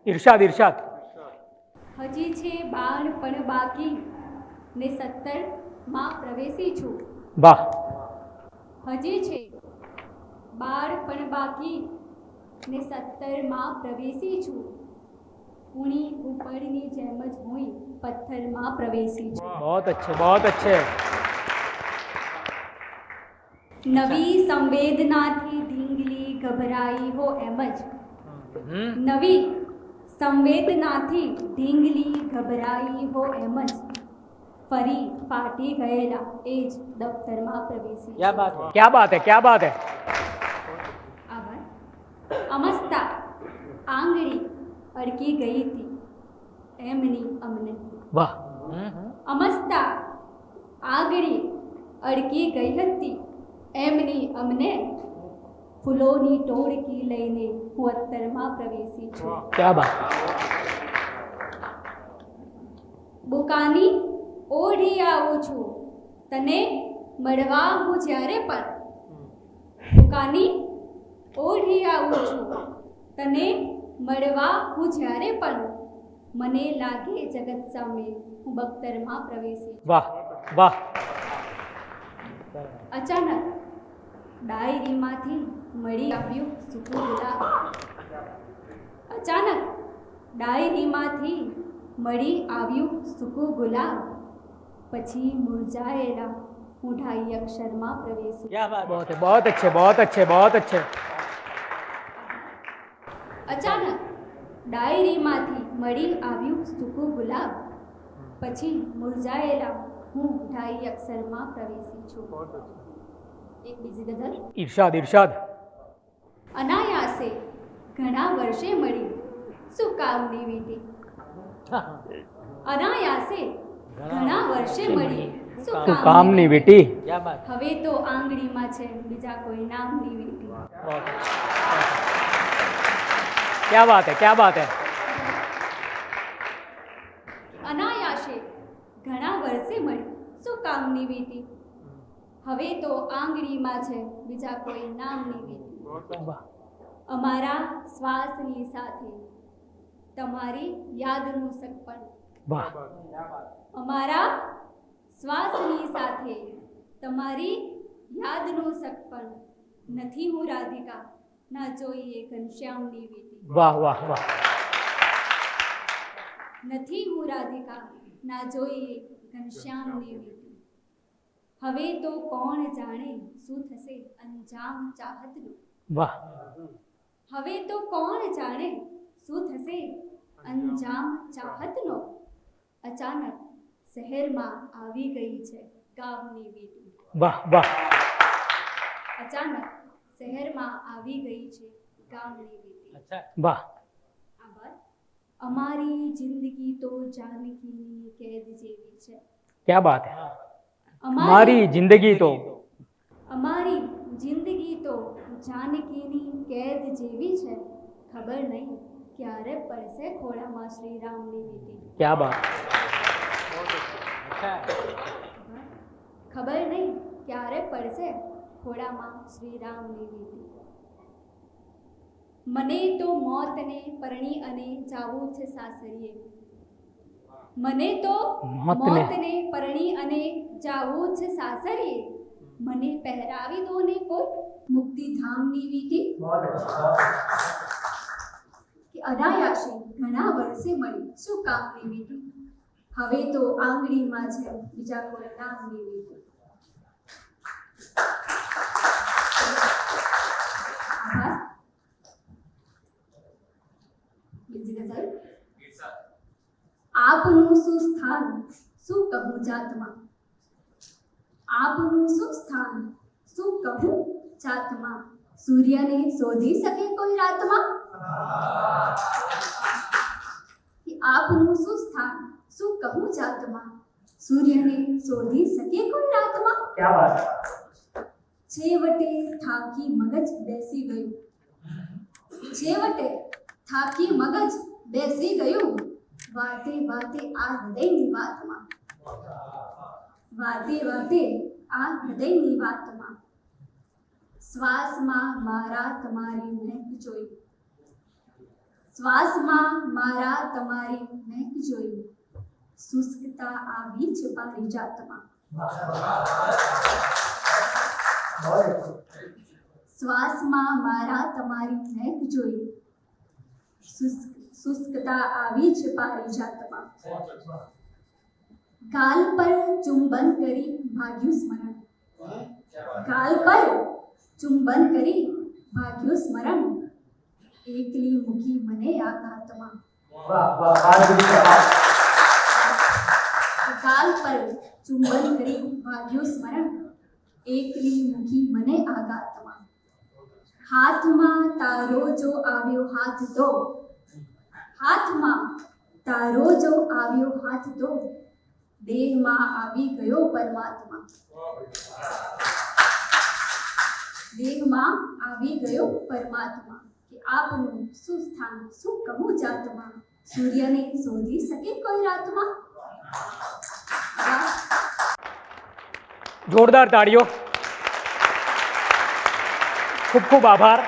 इरशाद इरशाद। હજી છે બાળ પણ બાકી ને 17 માં પ્રવેશી છું। वाह। હજી છે બાળ પણ બાકી ને 17 માં પ્રવેશી છું। ઉણી ઉપરની જેમ જ હું પથ્થરમાં પ્રવેશી છું। बहुत अच्छे बहुत अच्छे। નવી સંવેદનાથી ઢીંગલી ગભરાઈ હો એમ જ। નવી સંવેદનાથી ઢીંગલી ગભરાઈ હો એમ જ ફરી ફાટી ગયેલા એ જ દફતરમાં પ્રવેશી क्या बात है क्या बात है क्या बात है। આભાર। અમસ્તા આંગળી અડકી ગઈ હતી એમની અમને। वाह। અમસ્તા આંગળી અડકી ગઈ હતી એમની અમને ફૂલોની ટોળકી લઈને હું અત્તરમાં પ્રવેશી છું। क्या बात। બુકાની ઓઢી આવું છું તને મળવા હું જ્યારે પણ। બુકાની ઓઢી આવું છું તને મળવા હું જ્યારે પણ મને લાગે જગત સામે હું બખ્તરમાં પ્રવેશી છું। वाह वाह। અચાનક ડાયરીમાંથી મળી આવ્યું સૂકું ગુલાબ। અચાનક ડાયરીમાંથી મળી આવ્યું સૂકું ગુલાબ પછી મુરઝાયેલા મૂઢાઈ અક્ષરમાં પ્રવેશી। क्या बात। बहुत है बहुत अच्छे बहुत अच्छे बहुत अच्छे। અચાનક ડાયરીમાંથી મળી આવ્યું સૂકું ગુલાબ પછી મુરઝાયેલા હું મૂઢાઈ અક્ષરમાં પ્રવેશી છું। એક બીજી ગઝલ। इरशाद इरशाद। અનાયાસે ઘણા વર્ષે મળી શું કામની વીંટી। અનાયાસે ઘણા વર્ષે મળી શું तू काम કામની नहीं વીંટી। बेटी। क्या बात। હવે તો આંગળીમાં છે બીજા કોઈ નામની વીંટી। क्या बात है क्या बात है। અનાયાસે ઘણા વર્ષે મળી શું કામની વીંટી। હવે તો આંગળીમાં છે બીજા કોઈ નામની વીંટી। वाह અમારા શ્વાસની સાથે તમારી યાદનું સગપણ। वाह। અમારા શ્વાસની સાથે તમારી યાદનું સગપણ નથી હું રાધિકા ના જોઈએ ઘનશ્યામની વીંટી। वाह वाह वाह। નથી હું રાધિકા ના જોઈએ ઘનશ્યામની વીંટી। હવે તો કોણ જાણે શું થશે અંજામ ચાહતનું। वाह। હવે તો કોણ જાણે શું થશે અંજામ ચાહતનો। અચાનક શહેરમાં આવી ગઈ છે ગામની વીંટી। वाह वाह। અચાનક શહેરમાં આવી ગઈ છે ગામની વીંટી। वाह। આભાર। અમારી જિંદગી તો જાનકીની કેદ જેવી છે। क्या बात है। हमारी जिंदगी तो અમારી જિંદગી તો જાનકીની કેદ જેવી છે। ખબર નહીં ક્યારે પડશે ખોળામાં શ્રી રામની વીંટી। क्या बात। ખબર નહીં ક્યારે પડશે ખોળામાં શ્રી રામની વીંટી। મને તો મોતને પરણી અને જાવું છે સાસરીએ। મને તો મોતને પરણી અને જાવું છે સાસરીએ। મને પહેરાવી દો ને કોઈ મુક્તિધામની વીંટી। કે અનાયાસે ઘણા વર્ષે મળી શું કામની વીંટી। હવે તો આંગળીમાં છે બીજા કોઈ નામની વીંટી। આભાર। બીજી ગઝલ। આપનું શું સ્થાન શું કહું જાતમાં। આપનું શું સ્થાન શું કહું જાતમાં। સૂર્યને શોધી શકે કોઈ રાતમાં। કે આપનું શું સ્થાન શું કહું જાતમાં। સૂર્યને શોધી શકે કોઈ રાતમાં। क्या बात। છેવટે થાકી મગજ બેસી ગયું। છેવટે થાકી મગજ બેસી ગયું વાતે વાતે આ હૃદયની વાતમાં। વાતે વાતે આ હૃદયની વાતમાં। શ્વાસમાં મારા તમારી મહેક જોઈ। શ્વાસમાં મારા તમારી મહેક જોઈ, શુષ્કતા આવી જ પારિજાતમાં. શ્વાસમાં મારા તમારી મહેક જોઈ, શુષ્કતા આવી જ પારિજાતમાં. ગાલ પર ચુંબન કરી ભાગ્યું સ્મરણ, ગાલ પર ચુંબન કરી ભાગ્યું સ્મરણ, એકલી મૂકી મને આઘાતમાં. ગાલ પર ચુંબન કરી ભાગ્યું સ્મરણ, એકલી મૂકી મને આઘાતમાં. હાથમાં તારો જો આવ્યો હાથ તો, હાથમાં તારો જો આવ્યો હાથ તો, દેહમાં આવી ગયો પરમાત્મા. દેહમાં આવી ગયો પરમાત્મા. કે આપનું શું સ્થાન શું કહું જાતમાં, સૂર્યને શોધી શકે કોઈ રાતમાં. જોરદાર તાળીઓ. ખૂબ ખૂબ આભાર.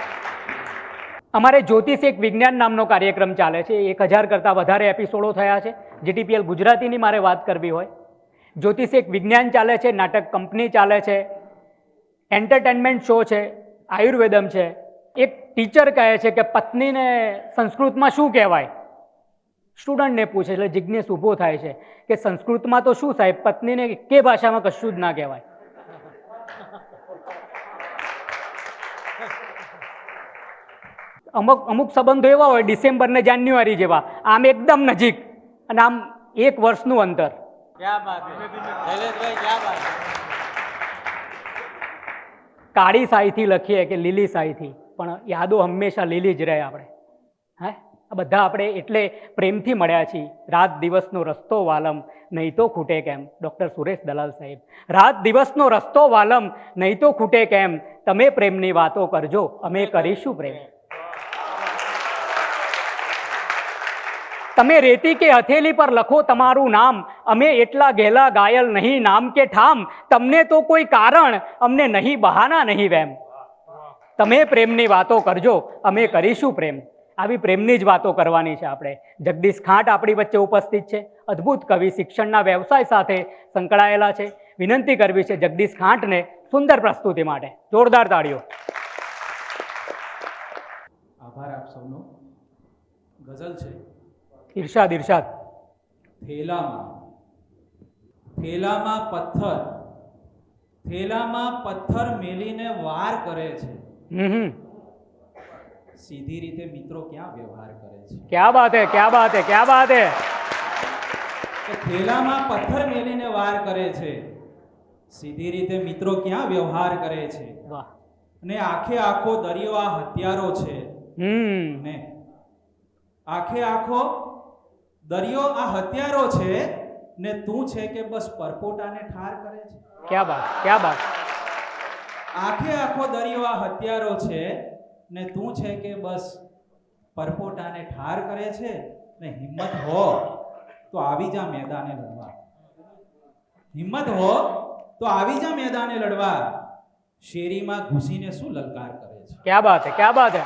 અમારે જ્યોતિષ એક વિજ્ઞાન નામનો કાર્યક્રમ ચાલે છે. 1000 કરતાં વધારે એપિસોડો થયા છે. જીટીપીએલ ગુજરાતીની મારે વાત કરવી હોય, જ્યોતિષ એક વિજ્ઞાન ચાલે છે, નાટક કંપની ચાલે છે, એન્ટરટેનમેન્ટ શો છે, આયુર્વેદમ છે. એક ટીચર કહે છે કે પત્નીને સંસ્કૃતમાં શું કહેવાય? સ્ટુડન્ટને પૂછે એટલે જિજ્ઞેસ ઊભો થાય છે કે સંસ્કૃતમાં તો શું સાહેબ, પત્નીને કે ભાષામાં કશું જ ના કહેવાય. અમુક સંબંધો એવા હોય ડિસેમ્બર ને જાન્યુઆરી જેવા, આમ એકદમ નજીક અને આમ 1 વર્ષનું અંતર. કાળી શાહીથી લખીએ કે લીલી શાહીથી, પણ યાદો હંમેશા લીલી જ રહે. આપણે હે આ બધા આપણે એટલે પ્રેમથી મળ્યા છીએ. રાત દિવસનો રસ્તો વાલમ નહીં તો ખૂટે કેમ. ડૉક્ટર સુરેશ દલાલ સાહેબ. રાત દિવસનો રસ્તો વાલમ નહીં તો ખૂટે કેમ, તમે પ્રેમની વાતો કરજો અમે કરીશું પ્રેમ. તમે રેતી કે હથેલી પર લખો તમારું નામ, અમે એટલા ગેલા ગાયલ નહીં નામ કે ઠામ, તમને તો કોઈ કારણ અમને નહીં બહાના નહીં વેમ. તમે પ્રેમની વાતો કરજો અમે કરીશું પ્રેમ. આવી પ્રેમની જ વાતો કરવાની છે આપણે. જગદીશ ખાંટ આપણી વચ્ચે ઉપસ્થિત છે. અદ્ભુત કવિ, શિક્ષણના વ્યવસાય સાથે સંકળાયેલા છે. વિનંતી કરવી છે જગદીશ ખાંટને સુંદર પ્રસ્તુતિ માટે. જોરદાર તાળીઓ. આભાર આપ સૌનો. ગઝલ છે. ઇરશાદ ઇરશાદ. થેલામાં પથ્થર મેલીને વાર કરે છે. સીધી રીતે મિત્રો ક્યાં વ્યવહાર કરે છે? ક્યા બાત હે, ક્યા બાત હે, ક્યા બાત હે. થેલામાં પથ્થર મેલીને વાર કરે છે, સીધી રીતે મિત્રો ક્યાં વ્યવહાર કરે છે. વાહ. ને આખે આખો દરિયો આ હથિયારો છે. ને આખે આખો દરિયો આ હથિયારો છે, ને તું છે કે બસ પરપોટાને ઠાર કરે છે. ક્યા બાત, ક્યા બાત. આખે આખો દરિયો આ હથિયારો છે, ને તું છે કે બસ પરપોટાને ઠાર કરે છે. ને હિંમત હો તો આવી જા મેદાને લડવા. હિંમત હો તો આવી જા મેદાને લડવા. શેરીમાં ઘૂસીને શું લલકાર કરે છે? ક્યા બાત હે, ક્યા બાત હે.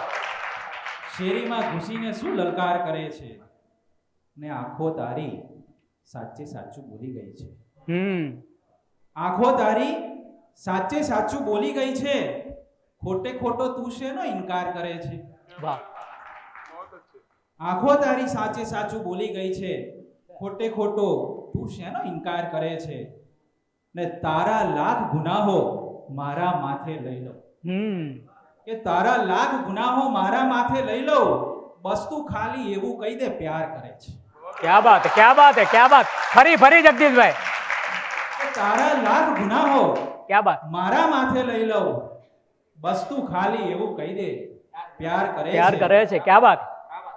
શેરીમાં ઘૂસીને શું લલકાર કરે છે. ને આંખો તારી સાચે સાચું બોલી ગઈ છે. આંખો તારી સાચે સાચું બોલી ગઈ છે. ખોટે ખોટો તું શેનો ઇનકાર કરે છે? વાહ. આંખો તારી સાચે સાચું બોલી ગઈ છે. ખોટે ખોટો તું શેનો ઇનકાર કરે છે. ને તારા લાખ ગુનાહો મારા માથે લઈ લો. કે તારા લાખ ગુનાહો મારા માથે લઈ લો, બસ તું ખાલી એવું કહી દે પ્યાર કરે છે. ક્યા બાત, ક્યા બાત હે, ક્યા બાત. ફરી જગદીશભાઈ. તારા લાખ ગુનાહો ક્યા બાત. મારા માથે લઈ લો, બસ તું ખાલી એવું કહી દે પ્યાર કરે છે. પ્યાર કરે છે. ક્યા બાત.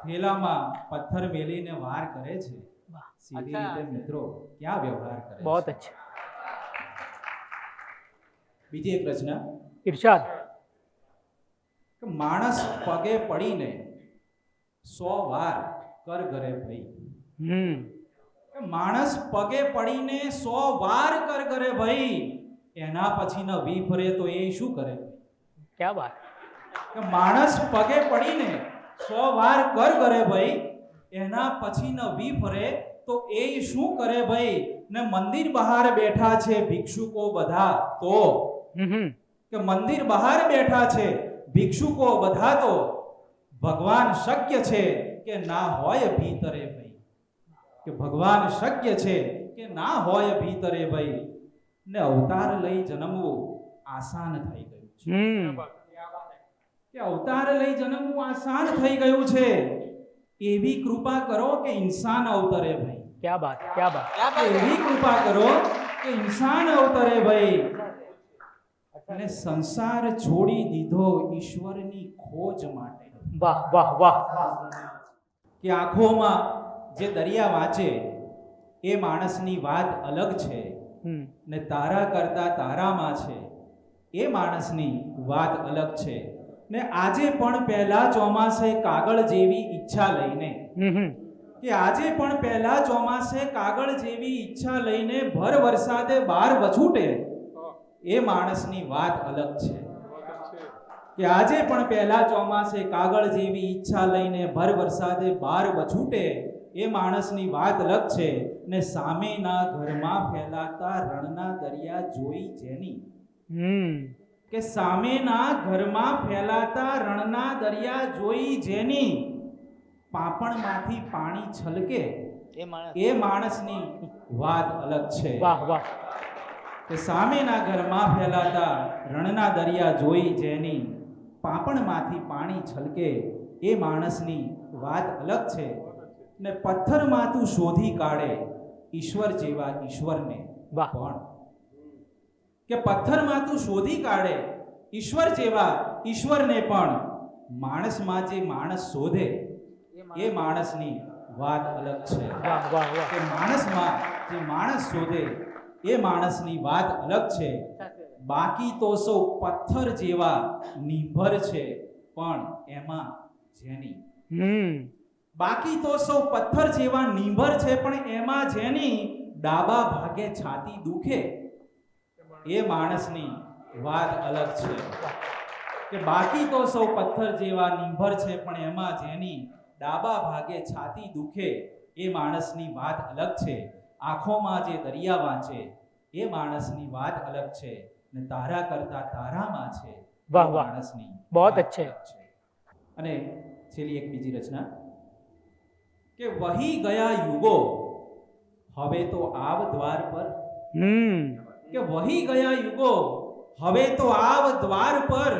થેલામાં પથ્થર મેલીને વાર કરે છે, સીધી રીતે મિત્રો ક્યાં વ્યવહાર કરે છે. બહુ અચ્છા. બીજી એક રચના. ઇરશાદ. માણસ પગે પડીને 100 વાર કર ઘરે ભાઈ. માણસ પગે પડીને 100 વાર કર ઘરે ભાઈ, એના પછી ન વી ફરે તો એ શું કરે? ક્યા બાત. માણસ પગે પડીને 100 વાર કર કરે ભાઈ, એના પછી ન વી ફરે તો એ શું કરે ભાઈ? ને મંદિર બહાર બેઠા છે ભિક્ષુકો બધા તો, કે મંદિર બહાર બેઠા છે ભિક્ષુકો બધા તો, ભગવાન શક્ય છે કે ના હોય ભીતરે ભાઈ, કે ભગવાન શક્ય છે કે ના હોય ભીતરે ભાઈ, ને અવતાર લઈ જન્મવું આસાન થઈ ગયું છે, કે અવતાર લઈ જન્મવું આસાન થઈ ગયું છે, એવી કૃપા કરો કે ઇન્સાન અવતરે ભાઈ, क्या बात, क्या बात, એવી કૃપા કરો કે ઇન્સાન અવતરે ભાઈ, અને સંસાર છોડી દીધો ઈશ્વરની ખોજ માટે, વાહ વાહ વાહ, કે આંખોમાં જે દરિયા વાંચે એ માણસની વાત અલગ છે, ને તારા કરતા તારામાં છે એ માણસની વાત અલગ છે, ને આજે પણ પહેલા ચોમાસે કાગળ જેવી ઈચ્છા લઈને, કે આજે પણ પહેલા ચોમાસે કાગળ જેવી ઈચ્છા લઈને ભર વરસાદે બહાર વછૂટે એ માણસની વાત અલગ છે, કે આજે પણ પહેલા ચોમાસે કાગળ જેવી ઈચ્છા લઈને ભર વરસાદે બહાર વછૂટે એ માણસની વાત અલગ છે, ને સામેના ઘરમાં ફેલાતા રણના દરિયા જોઈ જેની, કે સામેના ઘરમાં ફેલાતા રણના દરિયા જોઈ જેની, પાપણમાંથી પાણી છલકે એ માણસની વાત અલગ છે, વાહ વાહ, કે સામેના ઘરમાં ફેલાતા રણના દરિયા જોઈ જેની, પાપણમાંથી પાણી છલકે એ માણસની વાત અલગ છે, ને પથ્થરમાં તું શોધી કાઢે ઈશ્વર જેવા ઈશ્વરને વાહ. પણ, કે પથ્થરમાં તું શોધી કાઢે ઈશ્વર જેવા ઈશ્વરને પણ, માણસમાં જે માણસ શોધે એ માણસની વાત અલગ છે, વાહ વાહ વાહ, કે માણસમાં જે માણસ શોધે એ માણસની વાત અલગ છે, બાકી તો સૌ પથ્થર જેવા નિર્ભર છે પણ એમાં જેની, બાકી તો સૌ પથ્થર જેવા નિર્ભર છે પણ એમાં જેની, ડાબા ભાગે છાતી દુખે એ માણસની વાત અલગ છે, કે બાકી તો સૌ પથ્થર જેવા નિર્ભર છે પણ એમાં જેની, ડાબા ભાગે છાતી દુખે એ માણસની વાત અલગ છે, આંખોમાં જે દરિયા વાંચે એ માણસની વાત અલગ છે, ને તારા કરતા તારામાં છે વાહ એ વાહ, માણસની બહોત વાત अच्छे. અલગ છે. અને છેલ્લી એક બીજી રચના, કે વહી ગયા યુગો હવે તો આવ દ્વાર પર, કે વહી ગયા યુગો હવે તો આવ દ્વાર પર,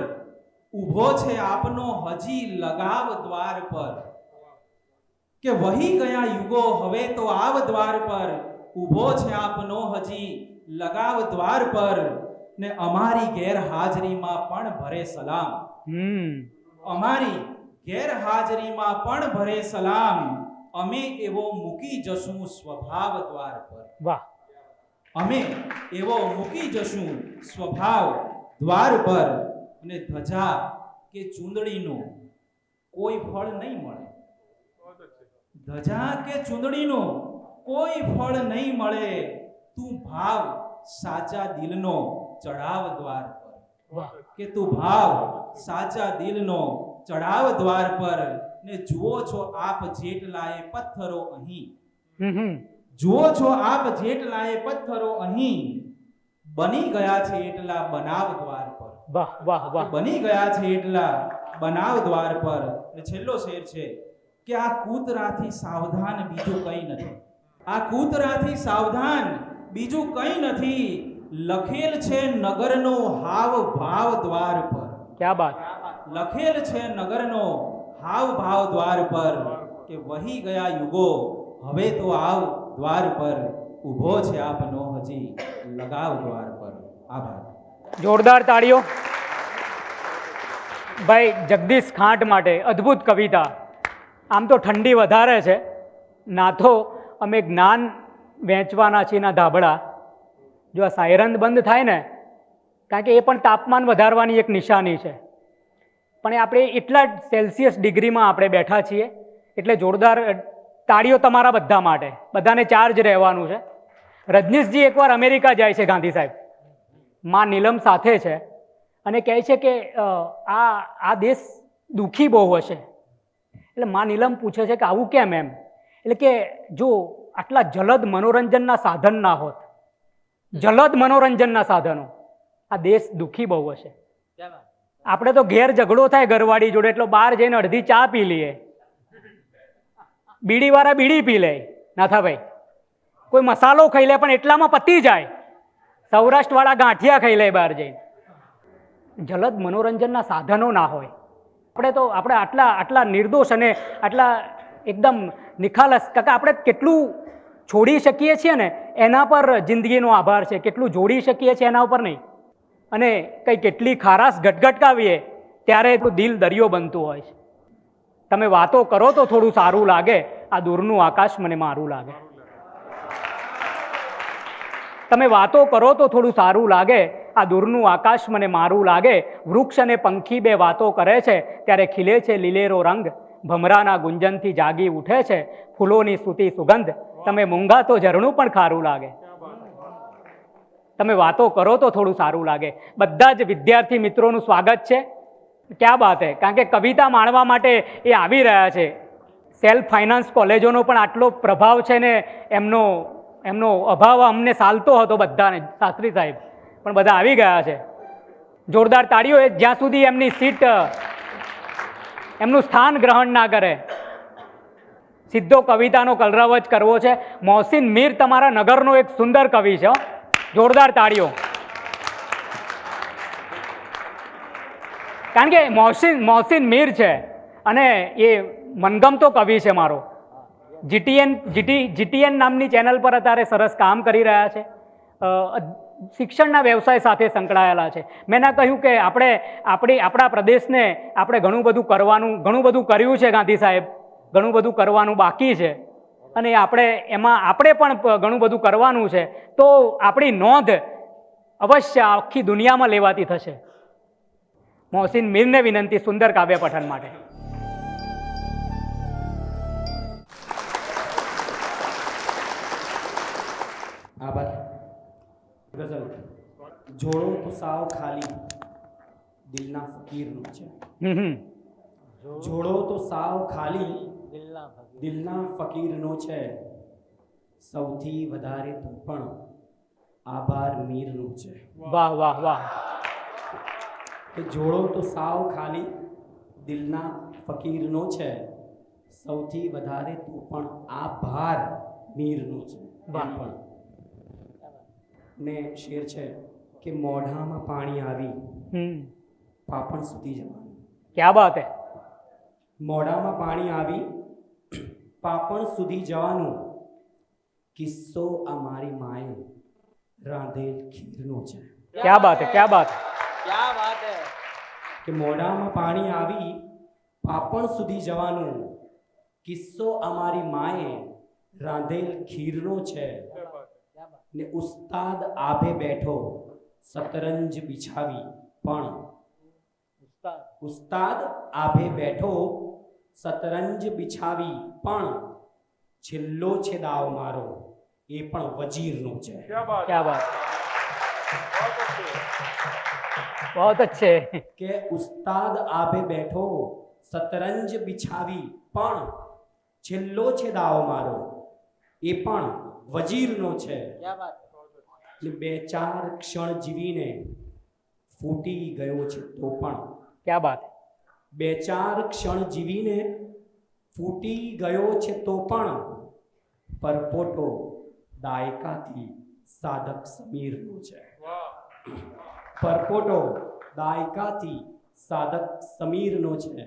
ઊભો છે આપનો હજી લગાવ દ્વાર પર, કે વહી ગયા યુગો હવે તો આવ દ્વાર પર, ઊભો છે આપનો હજી લગાવ દ્વાર પર, ને અમારી ગેરહાજરીમાં પણ ભરે સલામ, અમારી ગેરહાજરીમાં પણ ભરે સલામ, અમે એવો મૂકી જશું સ્વભાવ દ્વાર પર, વાહ, અમે એવો મૂકી જશું સ્વભાવ દ્વાર પર, અને ધજા કે ચૂંદડીનું કોઈ ફળ નહીં મળે, ધજા કે ચૂંદડીનું કોઈ ફળ નહીં મળે, તું ભાવ સાચા દિલનો ચડાવ દ્વાર પર, વાહ, કે તું ભાવ સાચા દિલનો ચડાવ દ્વાર પર, ને જુઓ છો આપ જેટલાએ પથ્થરો અહીં, જુઓ છો આપ જેટલાએ પથ્થરો અહીં, બની ગયા છે એટલા બનાવ દ્વાર પર, વાહ વાહ વાહ, બની ગયા છે એટલા બનાવ દ્વાર પર. અને છેલ્લો શેર છે કે આ કૂતરાથી સાવધાન બીજું કંઈ નથી, આ કૂતરાથી સાવધાન બીજું કંઈ નથી, લખેલ છે નગરનો હાવ ભાવ દ્વાર પર, क्या बात, લખેલ છે નગરનો હાવ ભાવ દ્વાર પર, કે વહી ગયા યુગો હવે તો આવ દ્વાર પર, ઊભો છે આપનો હજી લગાવ દ્વાર પર. આભાર. જોરદાર તાળીઓ. ભાઈ જગદીશ ખાંટ માટે અદ્ભુત કવિતા. આમ તો ઠંડી વધારે છે, ના તો અમે જ્ઞાન વહેંચવાના છીએ ના ધાબળા. જો આ સાયરન બંધ થાય ને, કારણ કે એ પણ તાપમાન વધારવાની એક નિશાની છે, પણ આપણે એટલા સેલ્સિયસ ડિગ્રીમાં આપણે બેઠા છીએ, એટલે જોરદાર તાળીઓ તમારા બધા માટે. બધાને ચાર્જ રહેવાનું છે. રજનીશજી એકવાર અમેરિકા જાય છે, ગાંધી સાહેબ માં નીલમ સાથે છે, અને કહે છે કે આ દેશ દુઃખી બહુ હશે, એટલે માં નીલમ પૂછે છે કે આવું કેમ એમ? એટલે કે જો આટલા જલદ મનોરંજનના સાધન ના હોત, જલદ મનોરંજનના સાધનો, આ દેશ દુઃખી બહુ હશે. આપણે તો ઘેર ઝઘડો થાય ઘરવાળી જોડે એટલો બહાર જઈને અડધી ચા પી લઈએ, બીડીવાળા બીડી પી લે, નાથાભાઈ કોઈ મસાલો ખાઈ લે પણ એટલામાં પતી જાય, સૌરાષ્ટ્રવાળા ગાંઠિયા ખાઈ લે બહાર જઈને. જલદ મનોરંજનના સાધનો ના હોય. આપણે આટલા નિર્દોષ અને આટલા એકદમ નિખાલસ, કાકા આપણે કેટલું છોડી શકીએ છીએ ને એના પર જિંદગીનો આભાર છે, કેટલું જોડી શકીએ છીએ એના ઉપર નહીં. અને કંઈ કેટલી ખારાશ ગટગટકાવીએ ત્યારે તો દિલ દરિયો બનતું હોય છે. તમે વાતો કરો તો થોડું સારું લાગે, આ દૂરનું આકાશ મને મારું લાગે. તમે વાતો કરો તો થોડું સારું લાગે, આ દૂરનું આકાશ મને મારું લાગે. વૃક્ષ અને પંખી બે વાતો કરે છે ત્યારે ખીલે છે લીલેરો રંગ, ભમરાના ગુંજનથી જાગી ઉઠે છે ફૂલોની સૂતી સુગંધ. તમે મૂંગા તો ઝરણું પણ ખારું લાગે. તમે વાતો કરો તો થોડું સારું લાગે. બધા જ વિદ્યાર્થી મિત્રોનું સ્વાગત છે. ક્યાં વાત હે, કારણ કે કવિતા માણવા માટે એ આવી રહ્યા છે. સેલ્ફ ફાઇનાન્સ કોલેજોનો પણ આટલો પ્રભાવ છે ને એમનો અભાવ અમને સાલતો હતો બધાને, શાસ્ત્રી સાહેબ પણ બધા આવી ગયા છે. જોરદાર તાળીઓ. જ્યાં સુધી એમની સીટ એમનું સ્થાન ગ્રહણ ના કરે, સીધો કવિતાનો કલરવ જ કરવો છે. મોહસિન મીર તમારા નગરનો એક સુંદર કવિ છે. જોરદાર તાળીઓ. કારણ કે મોહસિન મીર છે અને એ મનગમતો કવિ છે મારો. જીટીએન નામની ચેનલ પર અત્યારે સરસ કામ કરી રહ્યા છે, શિક્ષણના વ્યવસાય સાથે સંકળાયેલા છે. મેં ના કહ્યું કે આપણા પ્રદેશને આપણે ઘણું બધું કર્યું છે ગાંધી સાહેબ, ઘણું બધું કરવાનું બાકી છે અને આપણે પણ ઘણું બધું કરવાનું છે. તો આપણી નોંધ અવશ્ય આખી દુનિયામાં લેવાતી થશે. મોહસિન મીરને વિનંતી સુંદર કાવ્ય પઠન માટે. આભાર. ગઝલ. જોડો તો સાવ ખાલી દિલના ફકીરનું છે. જોડો તો સાવ ખાલી દિલના ફકીરનો છે. સૌથી વધારે તો પણ આભાર મીરનું છે. વાહ વાહ વાહ. કે જોડો તો સાવ ખાલી દિલના ફકીરનો છે. સૌથી વધારે તો પણ આભાર મીરનું છે. પણ ને શેર છે કે મોઢામાં પાણી આવી પાપણ સુધી જવાનું. ક્યાં બાત હે. મોઢામાં પાણી આવી પાપણ સુધી જવાનું. કિસ્સો આ મારી માએ રાંધેલ ખીરનો છે. ક્યાં બાત હે, ક્યાં બાત હે. કે મોઢામાં પાણી આવી પાપણ સુધી જવાનું. કિસ્સો અમારી માએ રાંધેલ ખીરનો છે. ને ઉસ્તાદ આભે બેઠો સતરંજ બિછાવી પણ ઉસ્તાદ આભે બેઠો સતરંજ બિછાવી પણ છેલ્લો છે દાવ મારો એ પણ વજીરનો છે. ક્યાં બાત. बहुत अच्छे. કે ઉસ્તાદ આભે બેઠો સતરંજ બિછાવી પણ છેલ્લો છે દાવ મારો એ પણ વજીરનો છે. બે ચાર ક્ષણ જીવીને ફૂટી ગયો છે તો પણ. ક્યાં બાત. બે ચાર ક્ષણ જીવીને ફૂટી ગયો છે તો પણ પરપોટો દાયકાથી સાધક સમીરનો છે. પરપોટો દાયકાથી સાધક સમીરનો છે.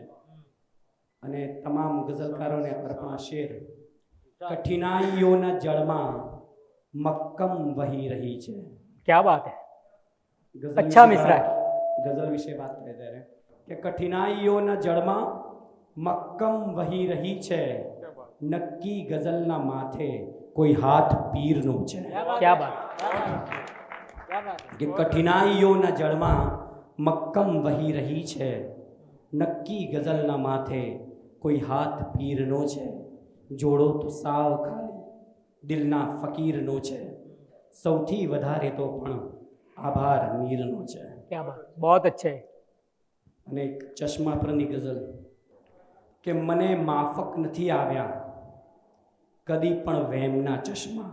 અને તમામ ગઝલકારોને અર્પણ શેર. કઠિનાઈઓના જળમાં મક્કમ વહી રહી છે. ક્યાં બાત હે. ગઝલ અચ્છા વિશે મિશ્રા. ગઝલ વિશે વાત કરે ત્યારે કે કઠિનાઈઓના જળમાં મક્કમ વહી રહી છે. નક્કી ગઝલના માથે કોઈ હાથ પીરનો છે. ક્યાં બાત. કે કઠિનાઈઓના જળમાં મક્કમ વહી રહી છે. નક્કી ગઝલના માથે કોઈ હાથ પીરનો છે. જોડો તો સાવ ખાલી દિલના ફકીરનો છે. સૌથી વધારે તો પણ આભાર મીરનો છે. ક્યાં બાત. बहुत अच्छे. અને એક ચશ્મા પરની ગઝલ. કે મને માફક નથી આવ્યા કદી પણ વહેમના ચશ્મા.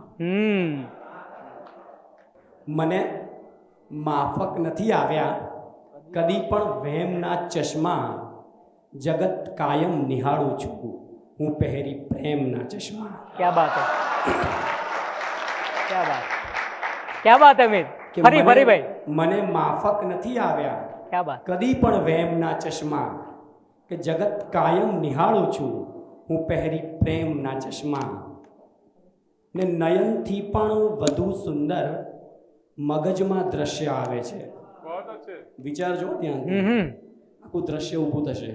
મને માફક નથી આવ્યા કદી પણ વહેમના ચશ્મા. જગત કાયમ નિહાળું છું હું પહેરી પ્રેમના ચશ્મા. क्या बात है, क्या बात है मीर. કે ફરી ભાઈ મને માફક નથી આવ્યા क्या बात. કદી પણ વહેમના ચશ્મા. કે જગત કાયમ નિહાળું છું હું પહેરી પ્રેમના ચશ્મા. ને નયનથી પણ વધુ સુંદર મગજમાં દ્રશ્ય આવે છે. વિચારજો ધ્યાનથી, આખું દ્રશ્ય ઊભું થશે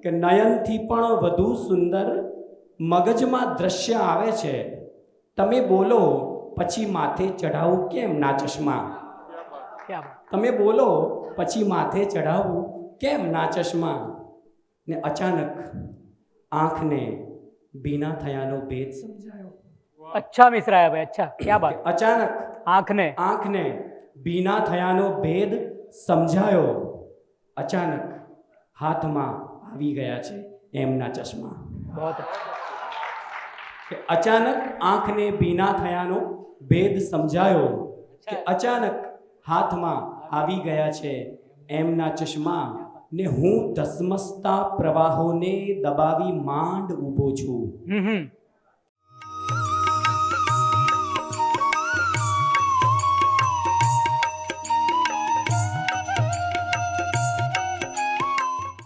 કે નયનથી પણ વધુ સુંદર મગજમાં દ્રશ્ય આવે છે. તમે બોલો પછી માથે ચઢાવું કેમ ના ચશ્મા. क्या बात. તમે બોલો પછી માથે ચઢાવું કેમ ના ચશ્મા. ને અચાનક આંખને ભીના થયાનો ભેદ સમજાયો. अच्छा मिश्रा भाई, अच्छा, क्या बात. અચાનક આંખને ભીના થયાનો ભેદ સમજાયો. અચાનક હાથમાં આવી ગયા છે એમના ચશ્મા. बहुत अच्छा. કે અચાનક આંખને ભીના થયાનો ભેદ સમજાયો. કે અચાનક હાથમાં આવી ગયા છે એમના ચશ્મા. ને હું ધસમસતા પ્રવાહોને દબાવી માંડ ઊભો છું.